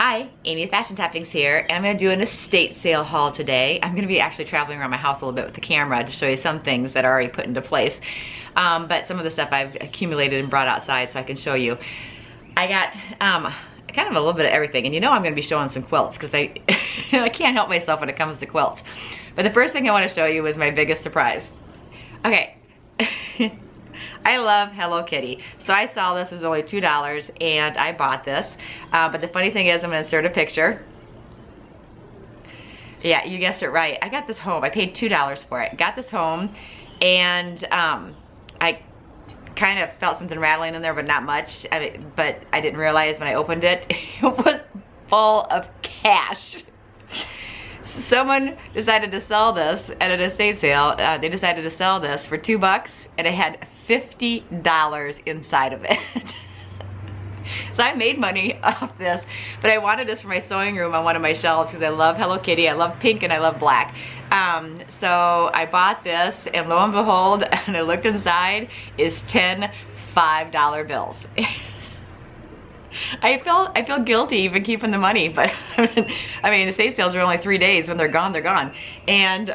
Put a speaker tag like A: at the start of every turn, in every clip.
A: Hi, Amy with Fashion Toppings here, and I'm going to do an estate sale haul today. I'm going to be actually traveling around my house a little bit with the camera to show you some things that are already put into place. But some of the stuff I've accumulated and brought outside so I can show you. I got kind of a little bit of everything, and you know I'm going to be showing some quilts because I can't help myself when it comes to quilts. But the first thing I want to show you is my biggest surprise. Okay. I love Hello Kitty. So I saw this was only $2 and I bought this. But the funny thing is I'm gonna insert a picture. Yeah, you guessed it right. I got this home. I paid $2 for it. Got this home and I kind of felt something rattling in there, but not much. But I didn't realize when I opened it, it was full of cash. Someone decided to sell this at an estate sale. They decided to sell this for $2 and it had $50 inside of it. So I made money off this, but I wanted this for my sewing room on one of my shelves because I love Hello Kitty, I love pink, and I love black. So I bought this, and lo and behold, and I looked inside, is 10 $5 bills. I feel guilty even keeping the money, but I mean, estate sales are only 3 days. When they're gone, they're gone. And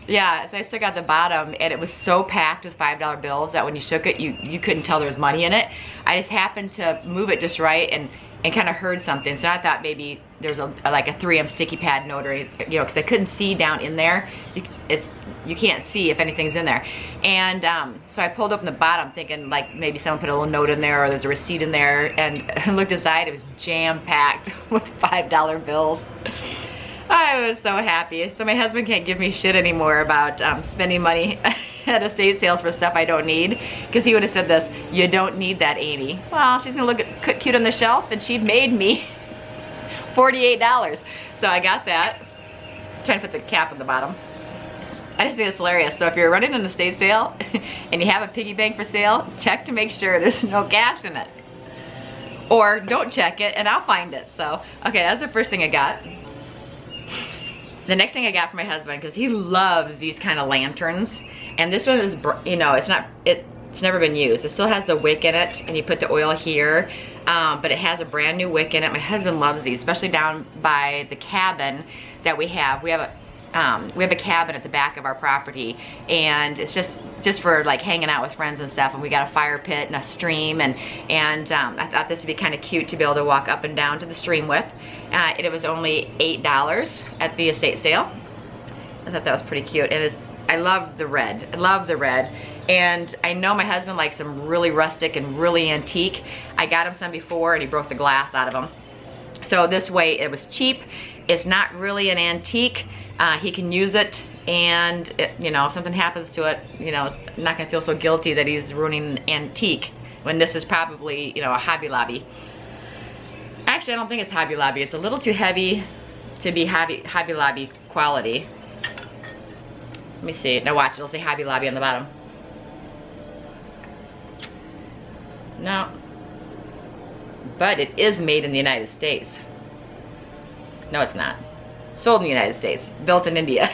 A: yeah, so I still got the bottom, and it was so packed with $5 bills that when you shook it, you couldn't tell there was money in it. I just happened to move it just right and kind of heard something. So I thought maybe there's like a 3M sticky pad note, or, you know, because I couldn't see down in there. You can't see if anything's in there. And so I pulled open the bottom thinking like maybe someone put a little note in there or there's a receipt in there, and I looked inside, it was jam-packed with $5 bills. I was so happy. So my husband can't give me shit anymore about spending money at estate sales for stuff I don't need, because he would have said this: you don't need that, Amy. Well, she's gonna look cute on the shelf, and she'd made me $48. So I got that. I'm trying to put the cap on the bottom. I just think it's hilarious. So if you're running an estate sale and you have a piggy bank for sale, check to make sure there's no cash in it. Or don't check it and I'll find it. So, okay, that's the first thing I got. The next thing I got for my husband, because he loves these kind of lanterns, and this one is, you know, it's never been used. It still has the wick in it, and you put the oil here, but it has a brand new wick in it. My husband loves these, especially down by the cabin that we have. We have a cabin at the back of our property, and it's just for like hanging out with friends and stuff, and we got a fire pit and a stream, and I thought this would be kind of cute to be able to walk up and down to the stream with. It was only $8 at the estate sale. I thought that was pretty cute, and I love the red. I love the red, and I know my husband likes them really rustic and really antique. I got him some before, and he broke the glass out of them. So this way, it was cheap. It's not really an antique. He can use it, and you know, if something happens to it, you know, I'm not gonna feel so guilty that he's ruining an antique when this is probably, you know, a Hobby Lobby. Actually, I don't think it's Hobby Lobby. It's a little too heavy to be Hobby Lobby quality. Let me see. Now watch, it'll say Hobby Lobby on the bottom. No. But it is made in the United States. No, it's not. Sold in the United States, built in India.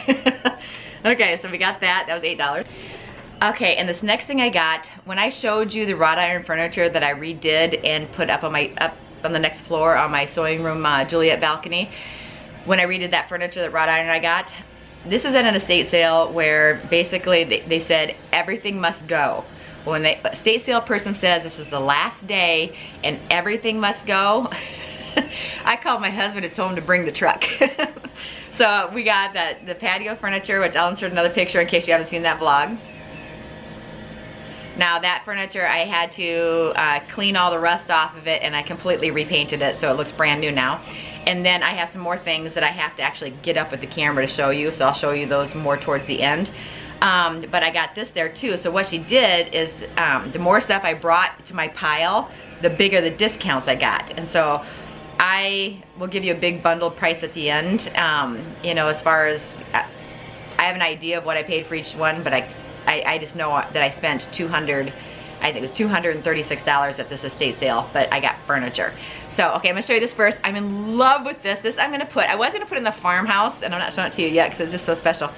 A: Okay, so we got that. That was $8. Okay, and this next thing I got, when I showed you the wrought iron furniture that I redid and put up on the next floor on my sewing room Juliet balcony, when I redid that furniture, that wrought iron I got, this was at an estate sale where basically they said everything must go. When the estate sale person says this is the last day and everything must go, I called my husband and told him to bring the truck. So we got the patio furniture, which I'll insert another picture in case you haven't seen that vlog. Now that furniture, I had to clean all the rust off of it, and I completely repainted it so it looks brand new now. And then I have some more things that I have to actually get up with the camera to show you, so I'll show you those more towards the end. But I got this there too. So what she did is, the more stuff I brought to my pile, the bigger the discounts I got. And so I will give you a big bundle price at the end. You know, as far as, I have an idea of what I paid for each one, but I just know that I spent I think it was $236 at this estate sale, but I got furniture. So, okay, I'm gonna show you this first. I'm in love with this. This I'm gonna put, I was gonna put in the farmhouse, and I'm not showing it to you yet because it's just so special.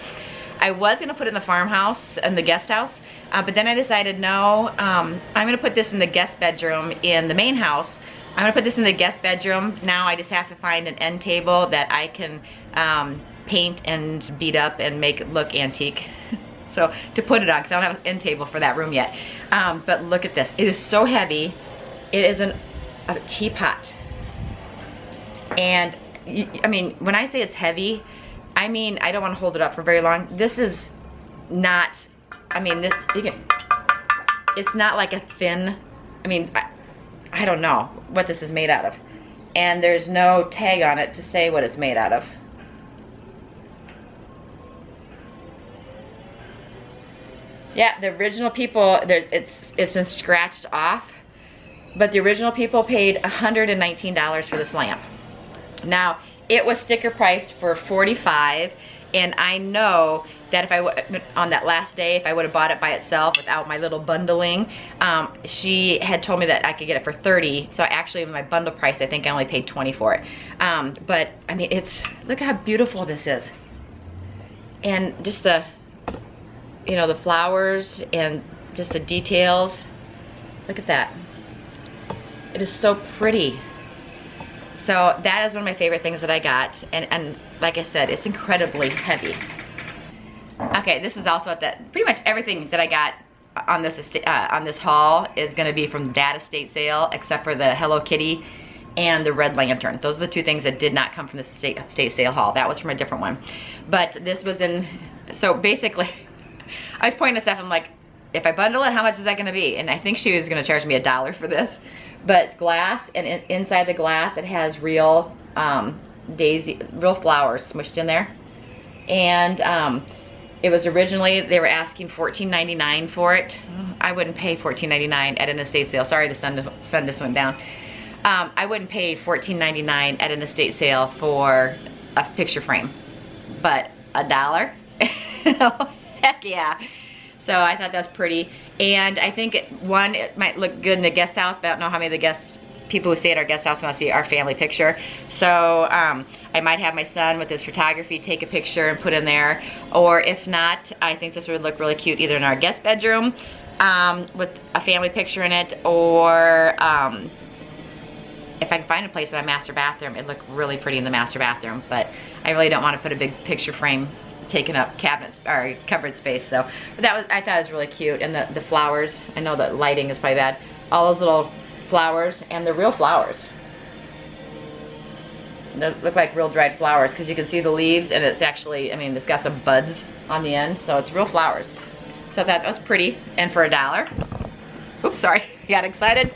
A: I was gonna put it in the farmhouse and the guest house, but then I decided no, I'm gonna put this in the guest bedroom in the main house I'm gonna put this in the guest bedroom. Now I just have to find an end table that I can paint and beat up and make it look antique. So to put it on, because I don't have an end table for that room yet. But look at this, it is so heavy. It is a teapot. And I mean, when I say it's heavy, I mean, I don't want to hold it up for very long. This is not, I mean, this, it's not like a thin, I mean, I don't know what this is made out of. And there's no tag on it to say what it's made out of. Yeah, the original people, it's been scratched off, but the original people paid $119 for this lamp. Now, it was sticker priced for $45, and I know that if on that last day, if I would have bought it by itself without my little bundling, she had told me that I could get it for $30. So actually, my bundle price, I think I only paid $20 for it. But I mean, look at how beautiful this is, and just the, you know, the flowers and just the details. Look at that. It is so pretty. So that is one of my favorite things that I got, and like I said, it's incredibly heavy. Okay, this is also at that. Pretty much everything that I got on this haul is going to be from Dad estate sale, except for the Hello Kitty and the red lantern. Those are the two things that did not come from the estate sale haul. That was from a different one, but this was in. So basically, I was pointing to stuff. I'm like, if I bundle it, how much is that going to be? And I think she was going to charge me $1 for this. But it's glass, and inside the glass it has real real flowers smushed in there. And it was originally, they were asking $14.99 for it. I wouldn't pay $14.99 at an estate sale. Sorry, the sun just went down. I wouldn't pay $14.99 at an estate sale for a picture frame. But $1? Heck yeah. So I thought that was pretty. And I think, one, it might look good in the guest house, but I don't know how many of the people who stay at our guest house want to see our family picture. So I might have my son with his photography take a picture and put in there. Or if not, I think this would look really cute either in our guest bedroom with a family picture in it, or if I can find a place in my master bathroom, it'd look really pretty in the master bathroom. But I really don't want to put a big picture frame taking up cabinets or covered space. So, but I thought it was really cute. And the flowers, I know the lighting is probably bad. All those little flowers, and the real flowers. They look like real dried flowers, because you can see the leaves, and it's actually, I mean, it's got some buds on the end, so it's real flowers. So that was pretty. And for $1, oops, sorry, got excited.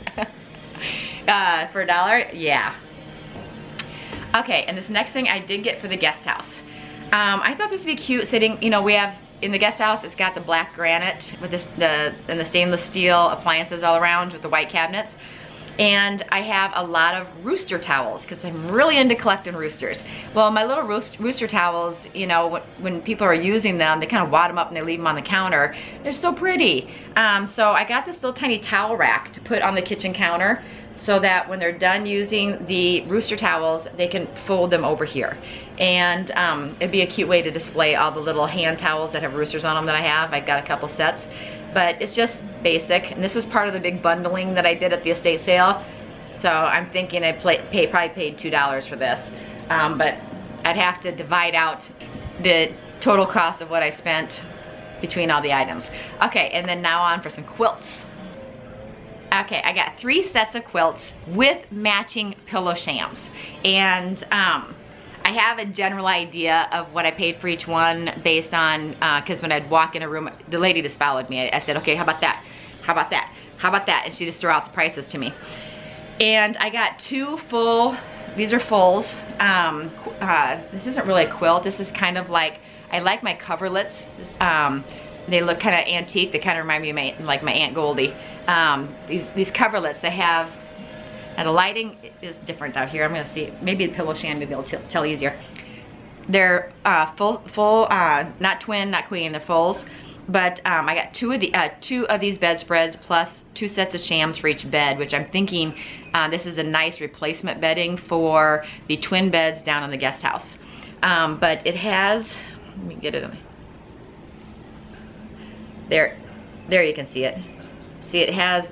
A: For $1, yeah. Okay, and this next thing I did get for the guest house. I thought this would be cute sitting, you know, we have in the guest house, it's got the black granite with and the stainless steel appliances all around with the white cabinets. And I have a lot of rooster towels, because I'm really into collecting roosters. Well, my little rooster towels, you know, when people are using them, they kind of wad them up and they leave them on the counter. They're so pretty. So I got this little tiny towel rack to put on the kitchen counter, so that when they're done using the rooster towels, they can fold them over here. And it'd be a cute way to display all the little hand towels that have roosters on them that I have. I've got a couple sets, but it's just basic. And this was part of the big bundling that I did at the estate sale. So I'm thinking I probably paid $2 for this. But I'd have to divide out the total cost of what I spent between all the items. Okay, and then now on for some quilts. Okay, I got 3 sets of quilts with matching pillow shams. And I have a general idea of what I paid for each one based on, because when I'd walk in a room, the lady just followed me. I said, okay, how about that? How about that? How about that? And she just threw out the prices to me. And I got 2 full, these are fulls. This isn't really a quilt. This is kind of like, I like my coverlets. They look kind of antique. They kind of remind me of my Aunt Goldie. These coverlets, they have, and the lighting is different out here. I'm gonna see, maybe the pillow sham, maybe it'll tell easier. They're full, not twin, not queen, they're fulls. But I got 2 of these bedspreads plus 2 sets of shams for each bed, which I'm thinking this is a nice replacement bedding for the twin beds down in the guest house. But it has, let me get it in. There you can see it. See, it has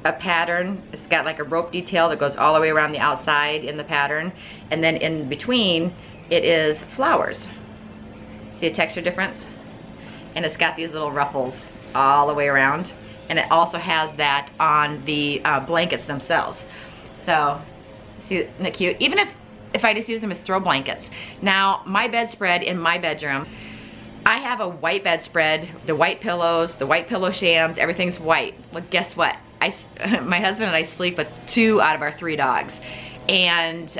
A: a pattern. It's got like a rope detail that goes all the way around the outside in the pattern. And then in between, it is flowers. See a texture difference? And it's got these little ruffles all the way around. And it also has that on the blankets themselves. So, see, isn't it cute? Even if I just use them as throw blankets. Now, my bedspread in my bedroom, I have a white bedspread, the white pillows, the white pillow shams, everything's white. Well, guess what? My husband and I sleep with 2 out of our 3 dogs. And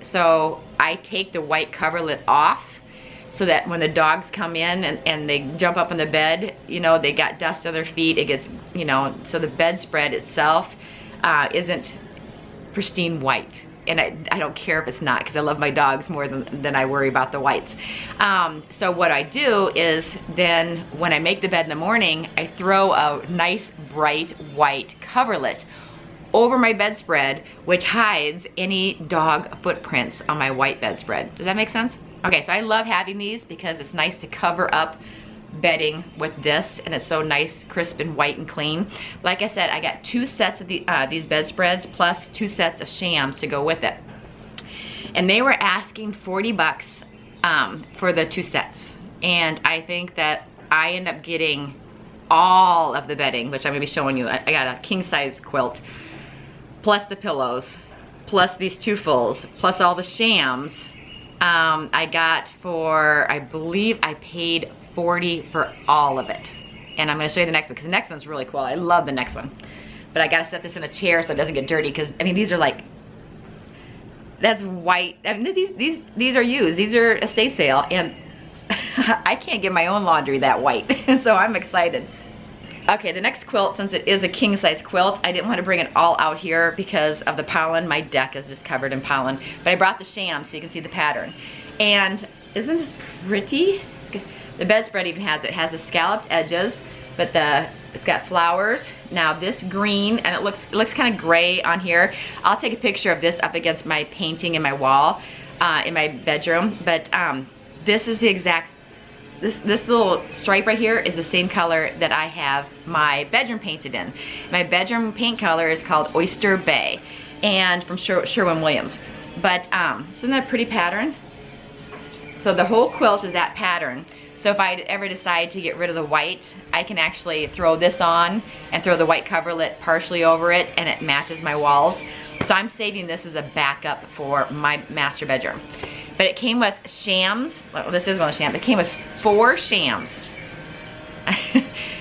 A: so I take the white coverlet off so that when the dogs come in and they jump up in the bed, you know, they got dust on their feet, it gets, you know, so the bedspread itself isn't pristine white. And I don't care if it's not, because I love my dogs more than I worry about the whites. So what I do is then when I make the bed in the morning, I throw a nice bright white coverlet over my bedspread, which hides any dog footprints on my white bedspread. Does that make sense? Okay, so I love having these because it's nice to cover up bedding with this, and it's so nice, crisp and white and clean. Like I said, I got 2 sets of these bedspreads plus 2 sets of shams to go with it. And they were asking 40 bucks for the 2 sets. And I think that I end up getting all of the bedding, which I'm gonna be showing you. I got a king size quilt, plus the pillows, plus these 2 fulls, plus all the shams. I got for, I believe I paid $40 for all of it. And I'm gonna show you the next one, because the next one's really cool. I love the next one. But I gotta set this in a chair so it doesn't get dirty, because I mean, these are like, that's white. I mean, these are used. These are estate sale, and I can't get my own laundry that white. So I'm excited. Okay, the next quilt, since it is a king size quilt, I didn't want to bring it all out here because of the pollen. My deck is just covered in pollen. But I brought the sham so you can see the pattern. And isn't this pretty? The bedspread even has it. It has the scalloped edges, but it's got flowers. Now this green, and it looks kind of gray on here. I'll take a picture of this up against my painting in my wall in my bedroom. But this is the exact, this little stripe right here is the same color that I have my bedroom painted in. My bedroom paint color is called Oyster Bay, and from Sherwin-Williams. But isn't that a pretty pattern? So the whole quilt is that pattern. So if I ever decide to get rid of the white, I can actually throw this on and throw the white coverlet partially over it, and it matches my walls. So I'm saving this as a backup for my master bedroom. But it came with shams. Well, this is one of the shams. It came with 4 shams.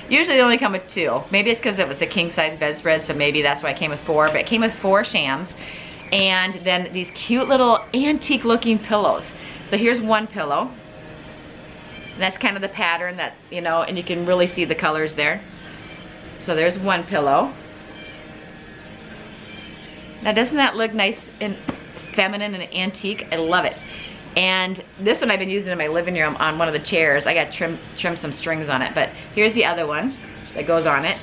A: Usually they only come with 2. Maybe it's because it was a king size bedspread, so maybe that's why it came with 4. But it came with 4 shams. And then these cute little antique looking pillows. So here's one pillow. And that's kind of the pattern that, you know, and you can really see the colors there. So there's one pillow. Now doesn't that look nice and feminine and antique? I love it. And this one I've been using in my living room on one of the chairs. I got to trim some strings on it, but here's the other one that goes on it.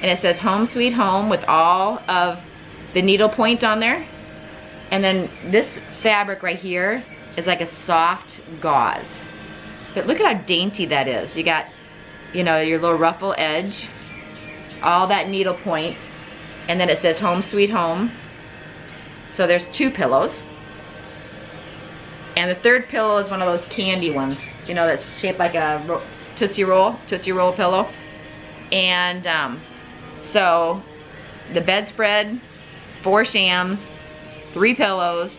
A: And it says Home Sweet Home with all of the needle point on there. And then this fabric right here is like a soft gauze. But look at how dainty that is. You got, you know, your little ruffle edge, all that needle point, and then it says Home Sweet Home. So there's 2 pillows. And the 3rd pillow is one of those candy ones, you know, that's shaped like a Tootsie Roll pillow. And so the bedspread, 4 shams, 3 pillows,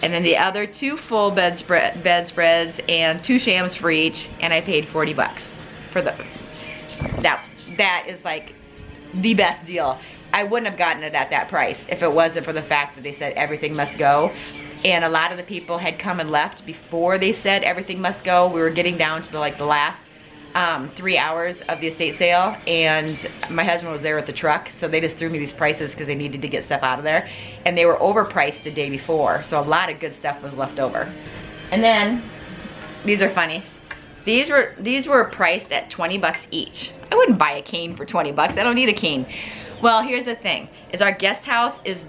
A: and then the other 2 full bedspreads and 2 shams for each, and I paid 40 bucks for that is like the best deal. I wouldn't have gotten it at that price if it wasn't for the fact that they said everything must go. And a lot of the people had come and left before they said everything must go. We were getting down to the last 3 hours of the estate sale, and my husband was there with the truck, so they just threw me these prices because they needed to get stuff out of there, and they were overpriced the day before, so a lot of good stuff was left over. And then these are funny. These were priced at 20 bucks each. I wouldn't buy a cane for 20 bucks. I don't need a cane. Well, here's the thing: is our guest house is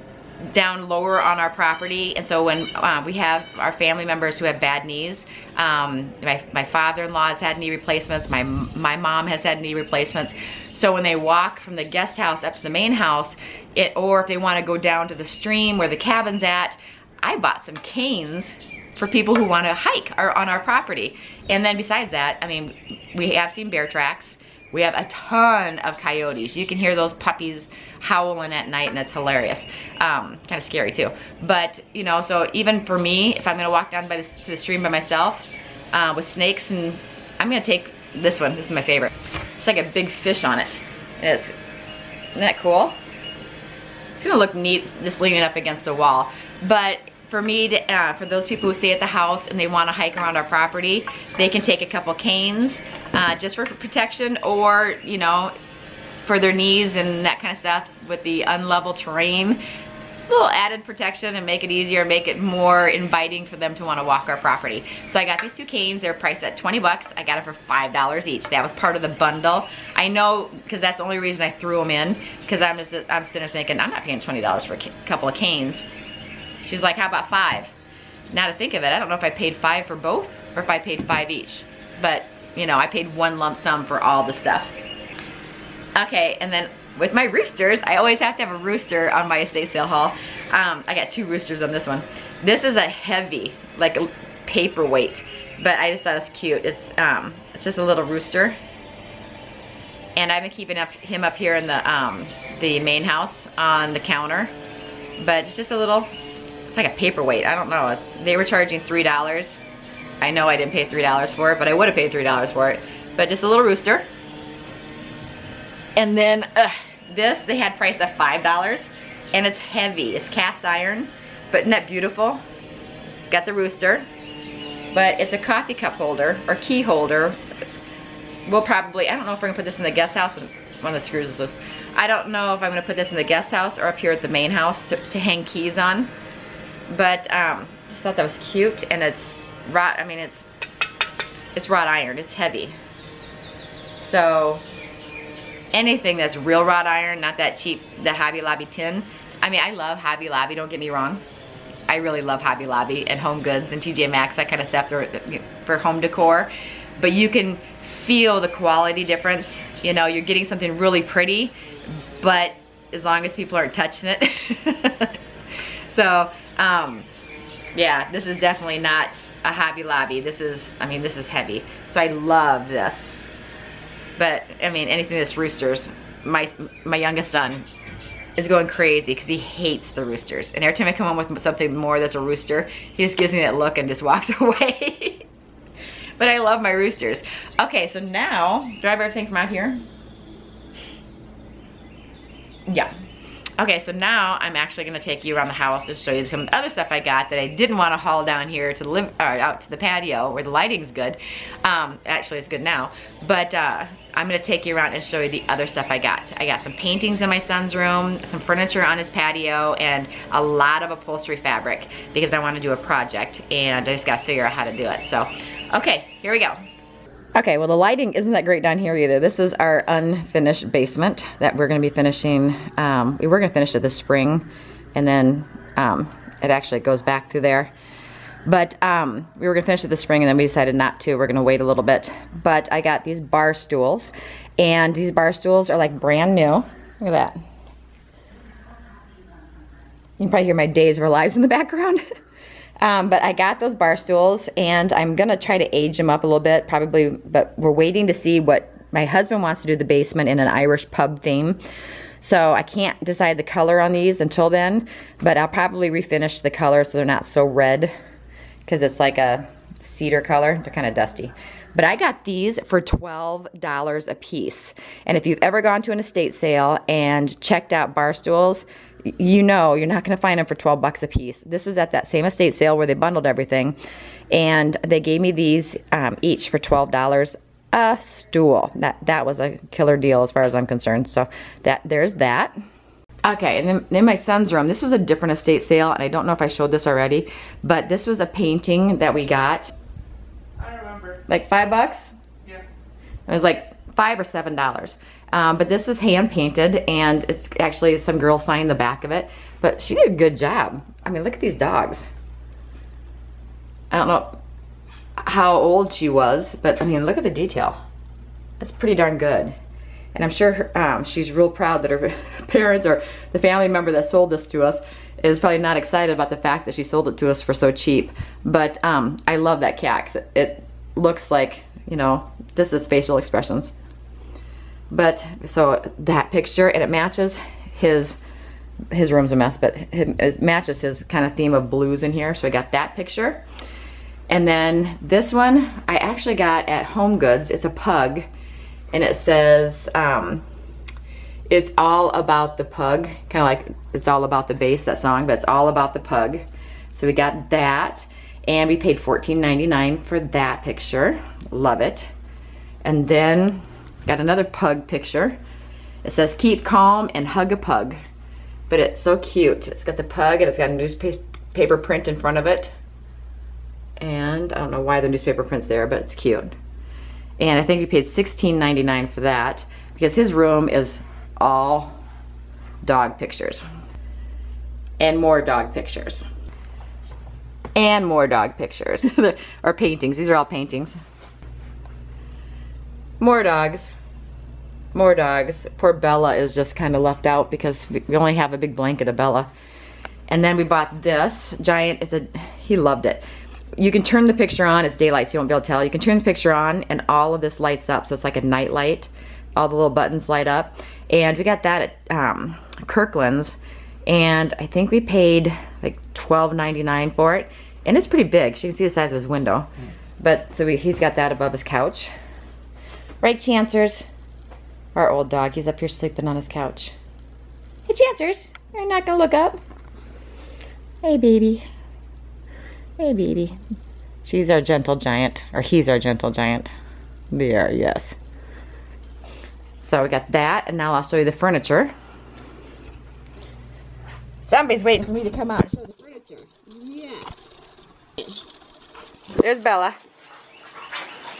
A: down lower on our property, and so when we have our family members who have bad knees, my father-in-law has had knee replacements, my mom has had knee replacements, So when they walk from the guest house up to the main house, or if they want to go down to the stream where the cabin's at, I bought some canes for people who want to hike on our property. And then besides that, I mean, we have seen bear tracks. We have a ton of coyotes. You can hear those puppies howling at night, and it's hilarious. Kind of scary too. But, you know, so even for me, if I'm gonna walk down to the stream by myself with snakes, and I'm gonna take this one. This is my favorite. It's like a big fish on it. And isn't that cool? It's gonna look neat just leaning up against the wall. But for me, for those people who stay at the house and they want to hike around our property, they can take a couple canes just for protection, or, you know, for their knees and that kind of stuff with the unlevel terrain. A little added protection and make it easier, make it more inviting for them to want to walk our property. So I got these 2 canes. They're priced at 20 bucks. I got it for $5 each. That was part of the bundle. I know, because that's the only reason I threw them in, because I'm sitting there thinking, I'm not paying $20 for a couple of canes. She's like, how about 5? Now to think of it, I don't know if I paid 5 for both or if I paid 5 each. But, you know, I paid one lump sum for all the stuff. Okay, and then with my roosters, I always have to have a rooster on my estate sale haul. I got 2 roosters on this one. This is a heavy, like a paperweight, but I just thought it's cute. It's just a little rooster. And I've been keeping him up here in the main house on the counter. But it's just a little, it's like a paperweight. I don't know. They were charging $3. I know I didn't pay $3 for it, but I would have paid $3 for it. But just a little rooster. And then this, they had priced at $5, and it's heavy. It's cast iron, but isn't that beautiful? It's got the rooster, but it's a coffee cup holder or key holder. We'll probably, I don't know if we're gonna put this in the guest house. One of the screws is loose. I don't know if I'm gonna put this in the guest house or up here at the main house to hang keys on. But just thought that was cute, and it's wrought. I mean, it's wrought iron. It's heavy. So anything that's real wrought iron, not that cheap, the Hobby Lobby tin. I mean, I love Hobby Lobby, don't get me wrong. I really love Hobby Lobby and Home Goods and TJ Maxx, that kind of stuff for home decor. But you can feel the quality difference. You know, you're getting something really pretty, but as long as people aren't touching it. So, yeah, this is definitely not a Hobby Lobby. This is, I mean, this is heavy. So I love this. But, I mean, anything that's roosters, my youngest son is going crazy because he hates the roosters. And every time I come home with something more that's a rooster, he just gives me that look and just walks away. But I love my roosters. Okay, so now, do I have everything from out here? Yeah. Okay, so now I'm actually gonna take you around the house and show you some other stuff I got that I didn't want to haul down here to live, or out to the patio where the lighting's good. Actually, it's good now. But I'm gonna take you around and show you the other stuff I got. I got some paintings in my son's room, some furniture on his patio, and a lot of upholstery fabric because I want to do a project and I just gotta figure out how to do it. So, okay, here we go. Okay, well the lighting isn't that great down here either. This is our unfinished basement that we're gonna be finishing. We were gonna finish it this spring, and then it actually goes back through there. But we were gonna finish it this spring, and then we decided not to. We're gonna wait a little bit. But I got these bar stools, and these bar stools are like brand new. Look at that. You can probably hear my Days of Our Lives in the background. But I got those bar stools, and I'm gonna try to age them up a little bit, probably, but we're waiting to see what my husband wants to do the basement in an Irish pub theme. So I can't decide the color on these until then, but I'll probably refinish the color so they're not so red, because it's like a cedar color. They're kind of dusty. But I got these for $12 a piece. And if you've ever gone to an estate sale and checked out bar stools, you know you're not going to find them for 12 bucks a piece. This was at that same estate sale where they bundled everything, and they gave me these each for $12 a stool. That was a killer deal as far as I'm concerned. So there's that. Okay, and then in my son's room, this was a different estate sale, and I don't know if I showed this already, but this was a painting that we got.
B: I don't remember.
A: Like $5?
B: Yeah.
A: It was like $5 or $7. But this is hand painted, and it's actually some girl signed the back of it. But she did a good job. I mean, look at these dogs. I don't know how old she was, but I mean, look at the detail. That's pretty darn good. And I'm sure she's real proud that her parents or the family member that sold this to us is probably not excited about the fact that she sold it to us for so cheap. But I love that cat 'cause it looks like, you know, just its facial expressions. But so that picture, and it matches his room's a mess, but it matches his kind of theme of blues in here. So I got that picture. And then this one I actually got at Home Goods. It's a pug, and it says it's all about the pug, kind of like it's all about the bass, that song, but it's all about the pug. So we got that, and we paid $14.99 for that picture. Love it. And then got another pug picture. It says keep calm and hug a pug, but it's so cute. It's got the pug and it's got a newspaper print in front of it. And I don't know why the newspaper print's there, but it's cute. And I think he paid $16.99 for that because his room is all dog pictures. And more dog pictures. And more dog pictures. Or paintings. These are all paintings. More dogs. More dogs. Poor Bella is just kind of left out because we only have a big blanket of Bella. And then we bought this giant. He loved it. You can turn the picture on. It's daylight, so you won't be able to tell. You can turn the picture on, and all of this lights up, so it's like a night light. All the little buttons light up. And we got that at Kirkland's, and I think we paid like $12.99 for it. And it's pretty big. You can see the size of his window. But so he's got that above his couch. Right, Chancers? Our old dog. He's up here sleeping on his couch. Hey, Chancers. You're not gonna look up? Hey, baby. Hey, baby. She's our gentle giant, or he's our gentle giant. There, yes. So we got that, and now I'll show you the furniture. Somebody's waiting for me to come out and show the furniture. Yeah. There's Bella.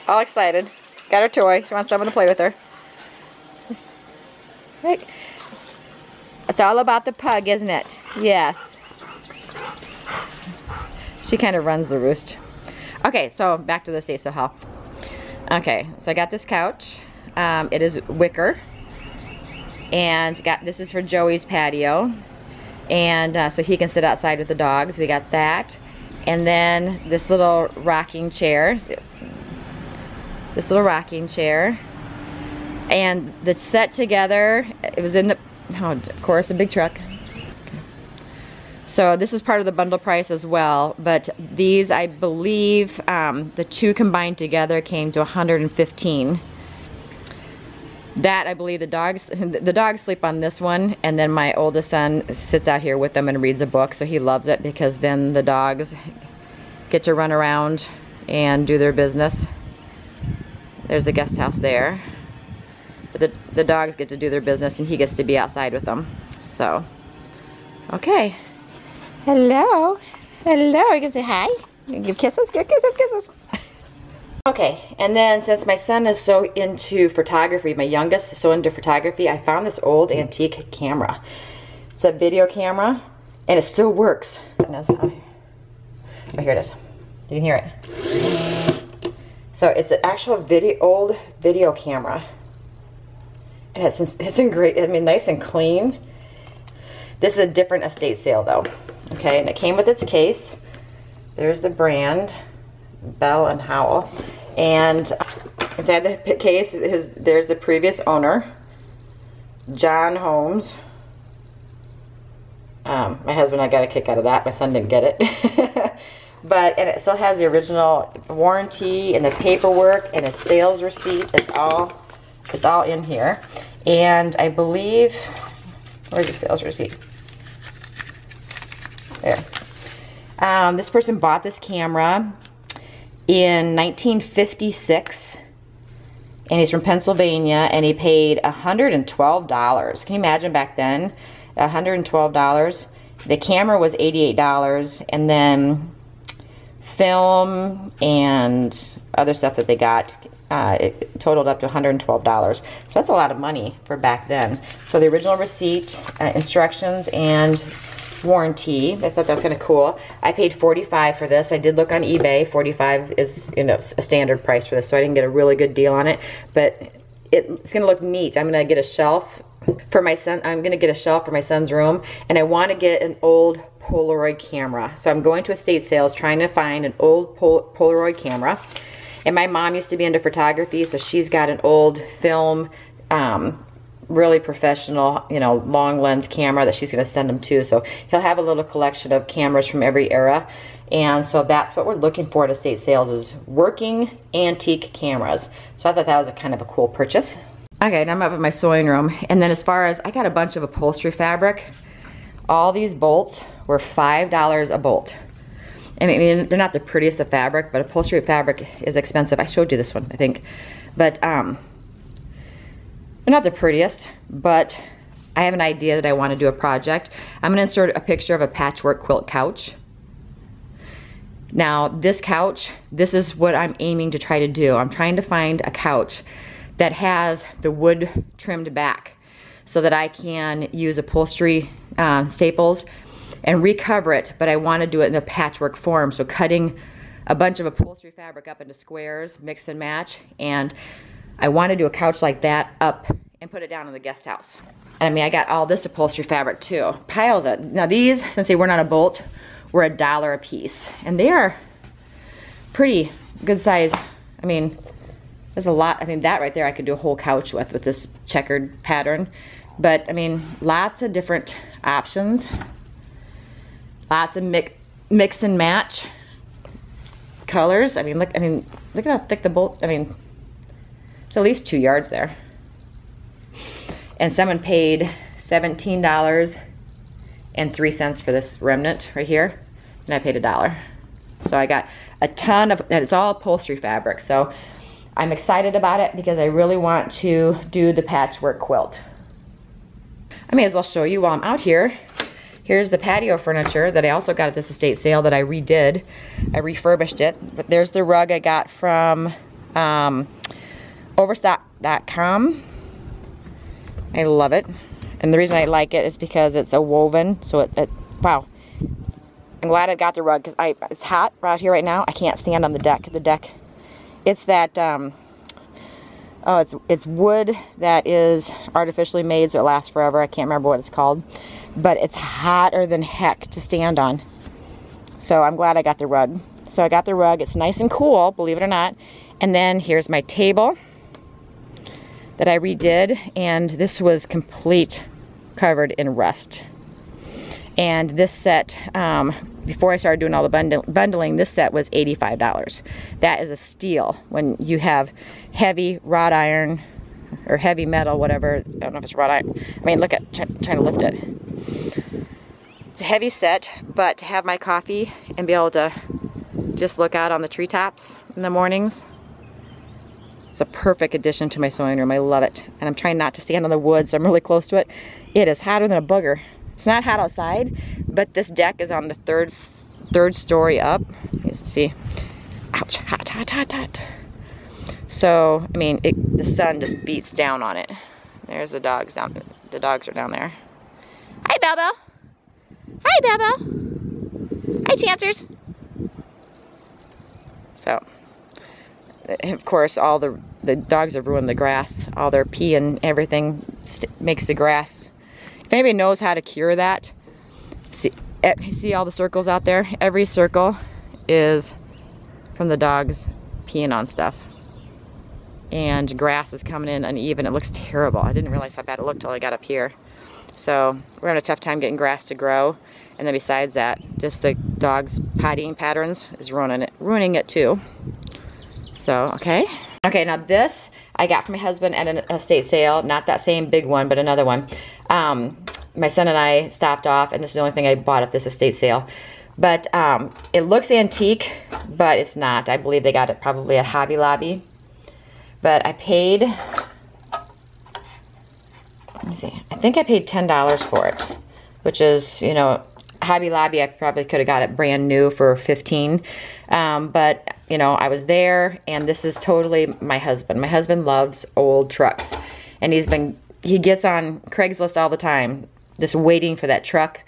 A: All excited. Got her toy. She wants someone to play with her. Right. It's all about the pug, isn't it? Yes. She kind of runs the roost. Okay, so back to the Stay So Hall. Okay, so I got this couch. It is wicker. And this is for Joey's patio. And so he can sit outside with the dogs. We got that. And then this little rocking chair. This little rocking chair. And the set together, it was in the, oh, of course, a big truck. So this is part of the bundle price as well, but these, I believe, the two combined together came to $115. That, I believe, the dogs sleep on this one, and then my oldest son sits out here with them and reads a book, so he loves it because then the dogs get to run around and do their business. There's the guest house there. But the dogs get to do their business and he gets to be outside with them. So, okay. Hello. Hello. You can say hi. You can give kisses. Give kisses, kisses. Okay, and then since my son is so into photography, my youngest is so into photography, I found this old antique camera. It's a video camera, and it still works. Oh, here it is. You can hear it. So it's an actual old video camera. And it's in great, I mean, nice and clean. This is a different estate sale though. Okay, and it came with its case. There's the brand, Bell and Howell. And inside the case, there's the previous owner, John Holmes. My husband, I got a kick out of that. My son didn't get it. And it still has the original warranty and the paperwork and a sales receipt. It's all in here. And I believe, where's the sales receipt? There. This person bought this camera in 1956, and he's from Pennsylvania, and he paid $112. Can you imagine back then? $112. The camera was $88, and then film and other stuff that they got, it totaled up to $112. So that's a lot of money for back then. So the original receipt, instructions, and warranty. I thought that's kind of cool. I paid $45 for this. I did look on eBay. $45 is, you know, a standard price for this, so I didn't get a really good deal on it. But it's gonna look neat. I'm gonna get a shelf for my son. I'm gonna get a shelf for my son's room, and I want to get an old Polaroid camera. So I'm going to estate sales trying to find an old Polaroid camera. And my mom used to be into photography, so she's got an old film, really professional, you know, long lens camera that she's gonna send him to. So he'll have a little collection of cameras from every era. And so that's what we're looking for at estate sales, is working antique cameras. So I thought that was a kind of a cool purchase. Okay, now I'm up in my sewing room. And then as far as, I got a bunch of upholstery fabric. All these bolts were $5 a bolt. I mean, they're not the prettiest of fabric, but upholstery fabric is expensive. I showed you this one, I think. But they're not the prettiest, but I have an idea that I want to do a project. I'm gonna insert a picture of a patchwork quilt couch. Now, this couch, this is what I'm aiming to try to do. I'm trying to find a couch that has the wood trimmed back so that I can use upholstery staples and recover it, but I want to do it in a patchwork form. So cutting a bunch of upholstery fabric up into squares, mix and match, and I want to do a couch like that up and put it down in the guest house. And I mean, I got all this upholstery fabric too. Piles of, now these, since they weren't on a bolt, were $1 a piece. And they are pretty good size. I mean, there's a lot. I mean, that right there I could do a whole couch with this checkered pattern. But I mean, lots of different options. Lots of mix and match colors. I mean, look at how thick the bolt, I mean, it's at least 2 yards there. And someone paid $17.03 for this remnant right here, and I paid $1. So I got a ton of, and it's all upholstery fabric. So I'm excited about it because I really want to do the patchwork quilt. I may as well show you while I'm out here. Here's the patio furniture that I also got at this estate sale that I redid. I refurbished it. But there's the rug I got from Overstock.com. I love it. And the reason I like it is because it's a woven. So wow. I'm glad I got the rug because it's hot right here right now. I can't stand on the deck. The deck, it's that, it's wood that is artificially made so it lasts forever. I can't remember what it's called. But it's hotter than heck to stand on. So I'm glad I got the rug. So I got the rug. It's nice and cool, believe it or not. And then here's my table that I redid. And this was complete covered in rust. And this set, before I started doing all the bundling, this set was $85. That is a steal when you have heavy wrought iron or heavy metal, whatever. I don't know if it's wrought iron. I mean, look at, trying to lift it. It's a heavy set, but to have my coffee and be able to just look out on the treetops in the mornings, it's a perfect addition to my sewing room. I love it. And I'm trying not to stand on the wood, so I'm really close to it. It is hotter than a booger. It's not hot outside, but this deck is on the third story up. Let's see. Ouch, hot, hot, hot, hot. So, I mean, the sun just beats down on it. There's the dogs down. The dogs are down there. Hi, Bell Bell. Hi, Bell Bell. Hi, Chancers. So, and of course, all the dogs have ruined the grass. All their pee and everything makes the grass. If anybody knows how to cure that, see all the circles out there? Every circle is from the dogs peeing on stuff. And grass is coming in uneven. It looks terrible. I didn't realize how bad it looked till I got up here. So we're having a tough time getting grass to grow. And then besides that, just the dogs' pottying patterns is ruining it too. So, okay. Okay, now this I got from my husband at an estate sale. Not that same big one, but another one. My son and I stopped off, and this is the only thing I bought at this estate sale. But it looks antique, but it's not. I believe they got it probably at Hobby Lobby. But I paid, let me see, I think I paid $10 for it, which is, you know, Hobby Lobby, I probably could have got it brand new for $15. But, you know, I was there, and this is totally my husband. My husband loves old trucks, and he gets on Craigslist all the time, just waiting for that truck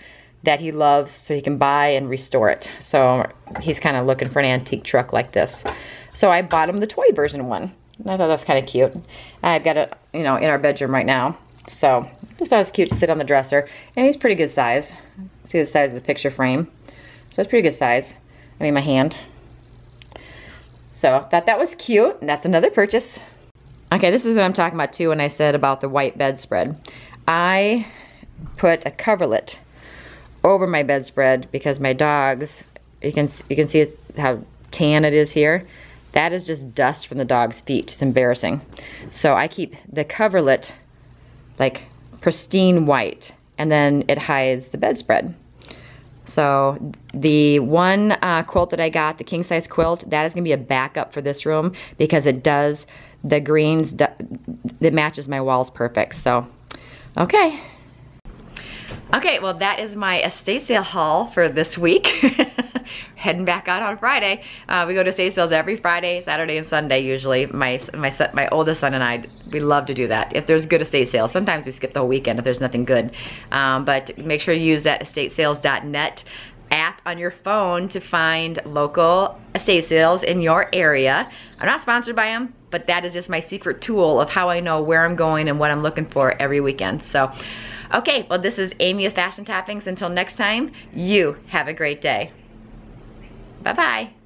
A: that he loves so he can buy and restore it. So he's kind of looking for an antique truck like this. So I bought him the toy version one. I thought that's kind of cute. I've got it, you know, in our bedroom right now. So just thought it was cute to sit on the dresser. And he's pretty good size. See the size of the picture frame. So it's pretty good size. I mean, my hand. So I thought that was cute, and that's another purchase. Okay, this is what I'm talking about too when I said about the white bedspread. I put a coverlet over my bedspread because my dogs, you can see how tan it is here. That is just dust from the dog's feet. It's embarrassing. So I keep the coverlet like pristine white, and then it hides the bedspread. So the one quilt that I got, the king size quilt, that is gonna be a backup for this room because it does, the greens, it matches my walls perfect. So, okay. Okay, well that is my estate sale haul for this week. Heading back out on Friday. We go to estate sales every Friday, Saturday, and Sunday usually. My oldest son and I, we love to do that. If there's good estate sales, sometimes we skip the whole weekend if there's nothing good. But make sure to use that estatesales.net app on your phone to find local estate sales in your area. I'm not sponsored by them, but that is just my secret tool of how I know where I'm going and what I'm looking for every weekend. So, okay, well this is Amy with Fashion Toppings. Until next time, you have a great day. Bye-bye.